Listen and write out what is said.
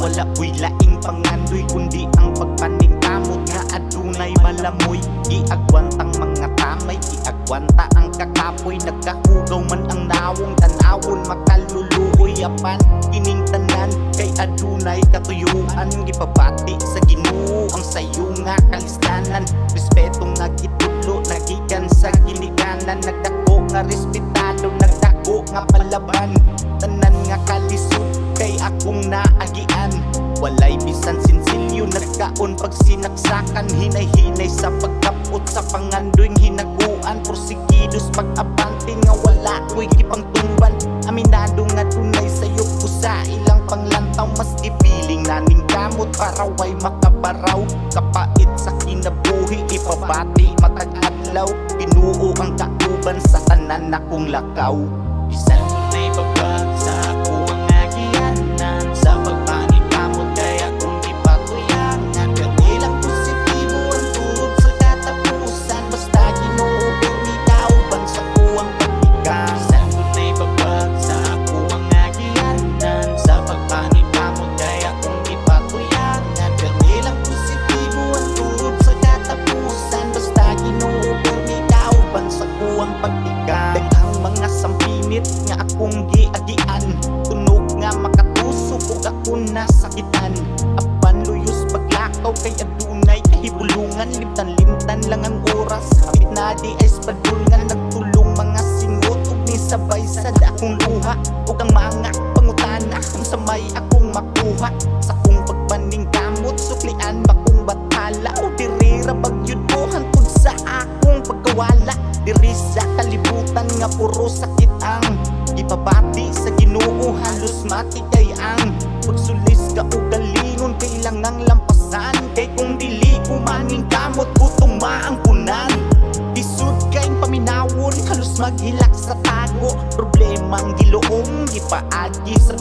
wala ko'y laing pangandoy kundi ang pagpaningkamot nga adunay malamoy. Giagwantang mga tamay, giagwanta ang kakapoy. Nagkahugaw man ang nawong tanawon, makaluluoy apan kining tanan kay adunay katuyuan. Gipabati sa Ginoo ang sayo nga kalistanan, respetong nagitudlo nagikan sa ginikanan. Nagdako nga respetado, nagdako nga palaban, tanan nga kalisod kay akong naagian. Walay bisan sinsilyo nagkaon pag sinaksakan, hinay-hinay sa pagkapot sa pangandoing hinaguan. Porsigidos pag-abante nga wala ko'y gipangtumban, aminado nga tunay sayo ko sa ilang panglantaw. Mas ipiling naning kamot para way makabaraw, kapait sa kinabuhi ipabati matag adlaw. Pinuo ang kauban sa tanan akong lakaw. Bisan tunay babag sa ako ang agianan, sa pagpaningkamot kaya kung ipatuyangan. Kanilang positibo ang turod sa katapusan, basta Ginoo kumikauban sa kuwang pagtikan. Bisan tunay babag sa ako ang agianan, sa pagpaningkamot kaya kung ipatuyangan. Kanilang positibo ang turod sa katapusan, basta Ginoo kumikauban sa kuwang pagtikan. Daghang mga sampinit nga akong giagian, tunog nga makatusok ug ako nasakitan. Apan luyos paglakaw kay adunay kahibulungan, limtan-limtan lang ang oras. Hapit na di ay spadulngan, nagtulong mga singot ug ni sabay sa akong luha. Ug ang mga pangutana kung sa may akong makuha sa kong pagpaningkamot, suklian ba kong bathala o diri ra bagyud mo hantod sa akong pagkawala. Diri sa kalibutan nga puro sakit ang gipabati sa Ginoo, halos mati kay ang pagsulis ka o galingon kailangang lampasan. Kay kung dili ko maningkamot kutong maangkunan, isud kay paminawon halos maghilak sa tago. Problemang giloong gipaagi sa